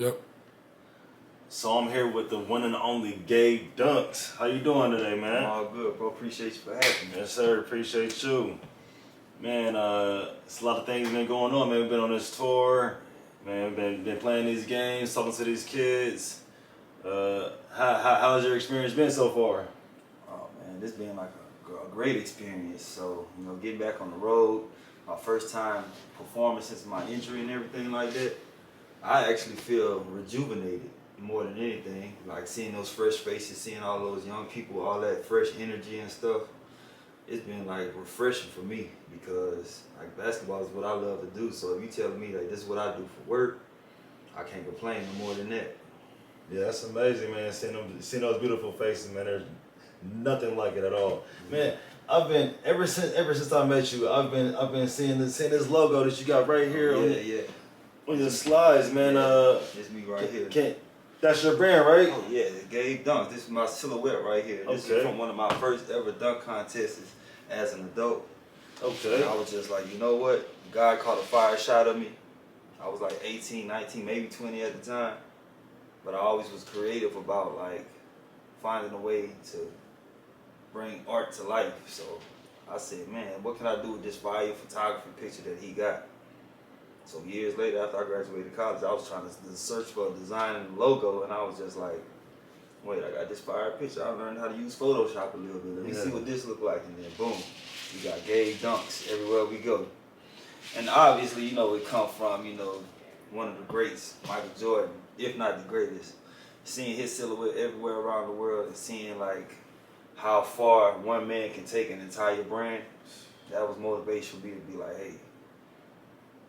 Yep. So I'm here with the one and only Gabe Dunks. How you doing today, man? I'm all good, bro. Appreciate you for having me. Yes, sir. Appreciate you. Man, it's a lot of things been going on, man. We've been on this tour. Man, been playing these games, talking to these kids. How has your experience been so far? Oh man, this been like a great experience. So getting back on the road, my first time performing since my injury and everything like that, I actually feel rejuvenated more than anything. Like seeing those fresh faces, seeing all those young people, all that fresh energy and stuff. It's been like refreshing for me because like basketball is what I love to do. So if you tell me like this is what I do for work, I can't complain no more than that. Yeah, that's amazing, man. Seeing those beautiful faces, man. There's nothing like it at all, man. I've been ever since I met you. I've been seeing this logo that you got right here on your slides, man. It's me right here. That's your brand, right? Oh yeah, Gabe Dunk. This is my silhouette right here. This is from one of my first ever dunk contests as an adult. Okay. And I was just like, you know what? God caught a fire shot of me. I was like 18, 19, maybe 20 at the time. But I always was creative about like finding a way to bring art to life. So I said, man, what can I do with this fire photography picture that he got? So years later, after I graduated college, I was trying to search for a design and logo, and I was just like, wait, I got this fire picture. I learned how to use Photoshop a little bit. Let me see what this look like, and then boom, we got Gabe Dunks everywhere we go. And obviously, it come from, one of the greats, Michael Jordan, if not the greatest. Seeing his silhouette everywhere around the world and seeing like how far one man can take an entire brand, that was motivation for me to be like, hey,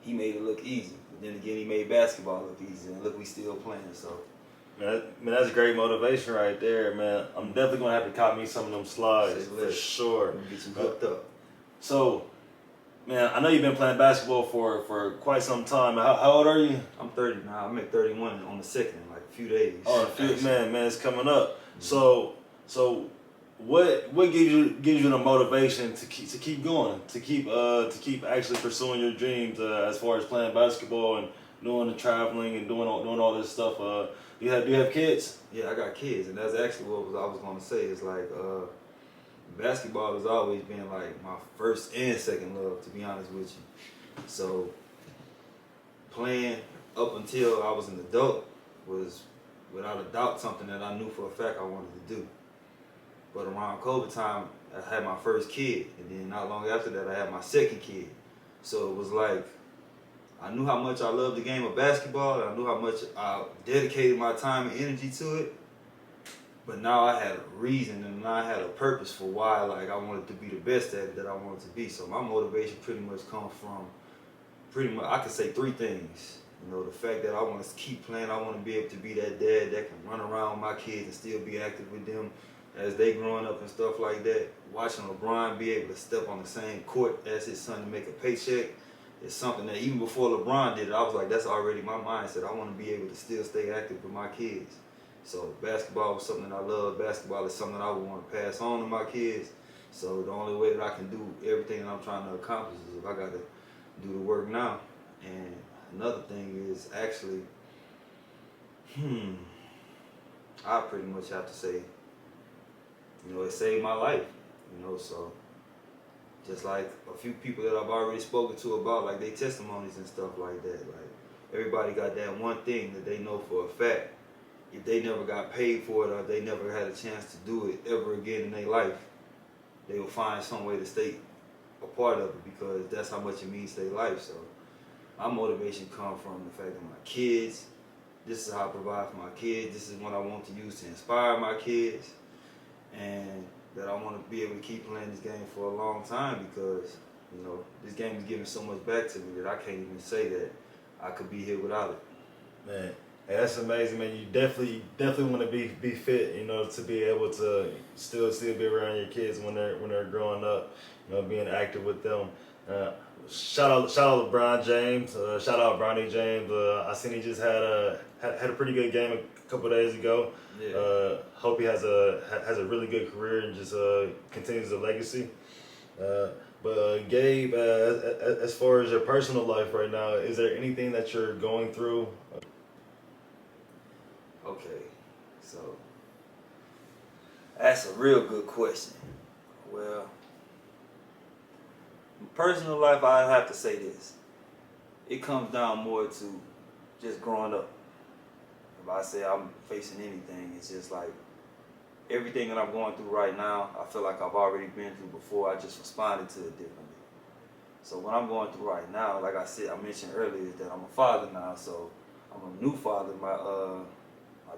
he made it look easy. But then again, he made basketball look easy, and look, we still playing. So, man, that's great motivation right there, man. I'm definitely gonna have to copy me some of them slides for sure. Get you hooked up. So, man, I know you've been playing basketball for quite some time. How old are you? I'm 30 now. I make 31 on the 2nd, in like a few days. Oh, man, it's coming up. Mm-hmm. So. What gives you the motivation to keep going, to keep actually pursuing your dreams as far as playing basketball and doing the traveling and doing all this stuff? Do you have kids? Yeah, I got kids, and that's actually what I was going to say. It's like basketball has always been like my first and second love, to be honest with you. So playing up until I was an adult was without a doubt something that I knew for a fact I wanted to do. But around COVID time, I had my first kid, and then not long after that, I had my second kid. So it was like, I knew how much I loved the game of basketball, and I knew how much I dedicated my time and energy to it. But now I had a reason, and now I had a purpose for why like I wanted to be the best at it that I wanted to be. So my motivation pretty much comes from, I could say three things. The fact that I want to keep playing, I want to be able to be that dad that can run around with my kids and still be active with them as they growing up and stuff like that. Watching LeBron be able to step on the same court as his son to make a paycheck is something that even before LeBron did it, I was like, that's already my mindset. I want to be able to still stay active with my kids. So basketball was something I love. Basketball is something I would want to pass on to my kids. So the only way that I can do everything that I'm trying to accomplish is if I got to do the work now. And another thing is actually, I pretty much have to say, it saved my life, so just like a few people that I've already spoken to about like their testimonies and stuff like that, like everybody got that one thing that they know for a fact. If they never got paid for it or they never had a chance to do it ever again in their life, they will find some way to stay a part of it because that's how much it means to their life. So my motivation comes from the fact that my kids, this is how I provide for my kids, this is what I want to use to inspire my kids. And that I want to be able to keep playing this game for a long time because, this game is giving so much back to me that I can't even say that I could be here without it. Man, hey, that's amazing, man. You definitely want to be fit, to be able to still be around your kids when they're growing up, being active with them. Shout out LeBron James. Shout out Bronny James. I seen he just had a pretty good game a couple days ago. Yeah. Hope he has a really good career and just continues the legacy. But Gabe, as far as your personal life right now, is there anything that you're going through Okay, so that's a real good question. Well, in personal life, I have to say this. It comes down more to just growing up. If I say I'm facing anything, it's just like everything that I'm going through right now, I feel like I've already been through before. I just responded to it differently. So what I'm going through right now, like I said, I mentioned earlier, is that I'm a father now. So I'm a new father. My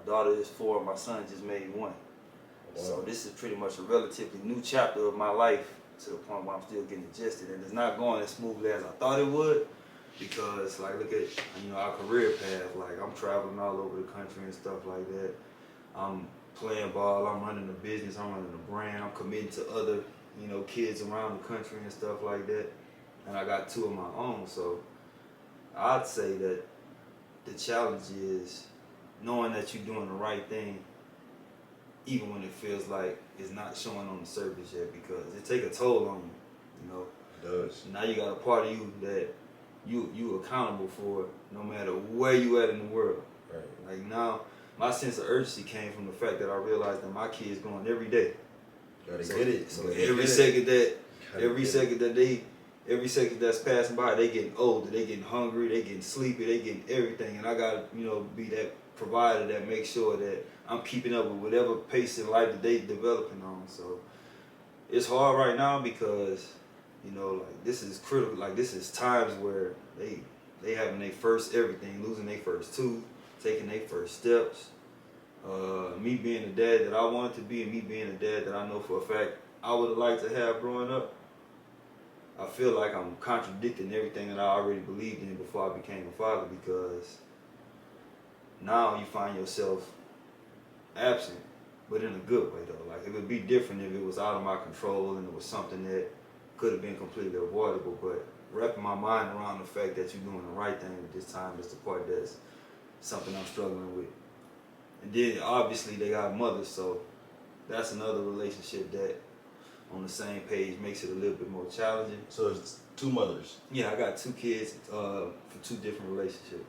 daughter is 4. My son just made 1. So this is pretty much a relatively new chapter of my life to the point where I'm still getting adjusted, and it's not going as smoothly as I thought it would. Because like look at our career path. Like I'm traveling all over the country and stuff like that. I'm playing ball. I'm running a business. I'm running a brand. I'm committing to other kids around the country and stuff like that. And I got 2 of my own. So I'd say that the challenge is knowing that you're doing the right thing, even when it feels like it's not showing on the surface yet, because it take a toll on you. It does. Now you got a part of you that you accountable for, no matter where you at in the world. Right. Like now, my sense of urgency came from the fact that I realized that my kids growing every day. Gotta get it. So every second that's passing by, they getting older, they getting hungry, they getting sleepy, they getting everything, and I gotta be that provider that makes sure that I'm keeping up with whatever pace in life that they developing on. So it's hard right now because like this is critical. Like this is times where they having their first everything, losing their first tooth, taking their first steps. Me being the dad that I wanted to be, and me being the dad that I know for a fact I would have liked to have growing up. I feel like I'm contradicting everything that I already believed in before I became a father, because now you find yourself absent, but in a good way though. Like it would be different if it was out of my control and it was something that could have been completely avoidable. But wrapping my mind around the fact that you're doing the right thing at this time is the part that's something I'm struggling with. And then obviously they got mothers, so that's another relationship that on the same page makes it a little bit more challenging. So it's 2 mothers. Yeah, I got 2 kids for 2 different relationships.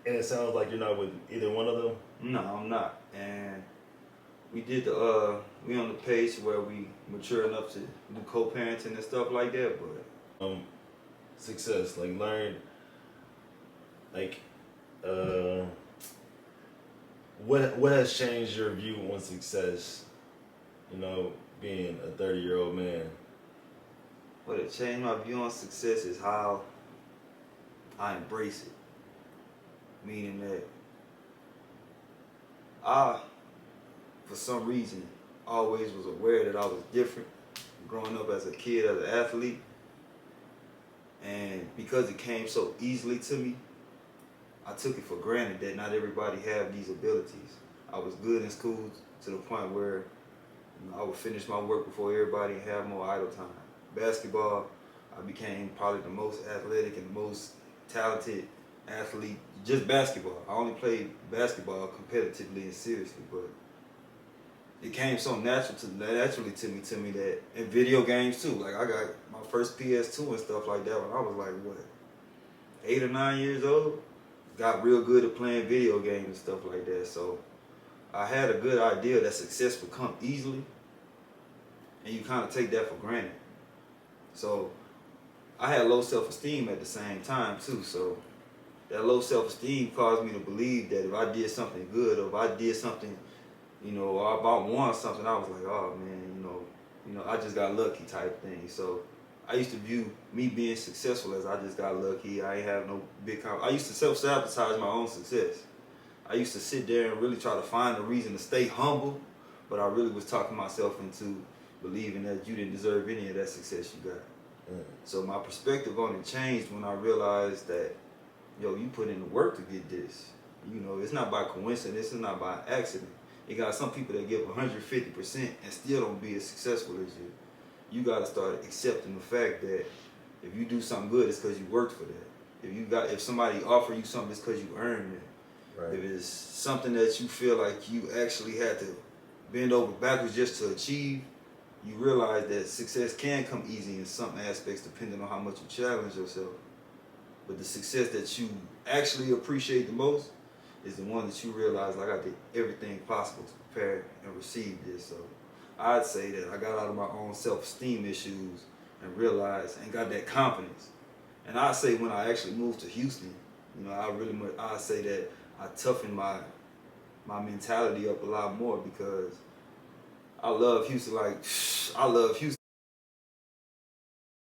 And it sounds like you're not with either one of them? No, I'm not. And we did we on the page where we mature enough to do co-parenting and stuff like that, but success, like learn, like what has changed your view on success, being a 30-year-old man? what it changed my view on success is how I embrace it. Meaning that I, for some reason, always was aware that I was different growing up as a kid, as an athlete. And because it came so easily to me, I took it for granted that not everybody have these abilities. I was good in school to the point where I would finish my work before everybody and have more idle time. Basketball, I became probably the most athletic and most talented athlete. Just basketball. I only played basketball competitively and seriously, but it came so naturally to me that in video games too. Like I got my first PS2 and stuff like that when I was like 8 or 9 years old. Got real good at playing video games and stuff like that. So I had a good idea that success would come easily, and you kind of take that for granted. So I had low self-esteem at the same time too. So that low self-esteem caused me to believe that if I did something good, or if I did something, or if I won something, I was like, oh man, I just got lucky type thing. So I used to view me being successful as I just got lucky. I ain't have no big I used to self-sabotage my own success. I used to sit there and really try to find a reason to stay humble, but I really was talking myself into believing that you didn't deserve any of that success you got. So my perspective on it changed when I realized that, you put in the work to get this. It's not by coincidence, it's not by accident. You got some people that give 150% and still don't be as successful as you. You got to start accepting the fact that if you do something good, it's because you worked for that. If somebody offer you something, it's because you earned it. Right. If it's something that you feel like you actually had to bend over backwards just to achieve, you realize that success can come easy in some aspects depending on how much you challenge yourself. But the success that you actually appreciate the most is the one that you realize like I did everything possible to prepare and receive this. So I'd say that I got out of my own self-esteem issues and realized and got that confidence. And I'd say when I actually moved to Houston, you know, I'd say that I toughened my mentality up a lot more because I love Houston. Like I love Houston.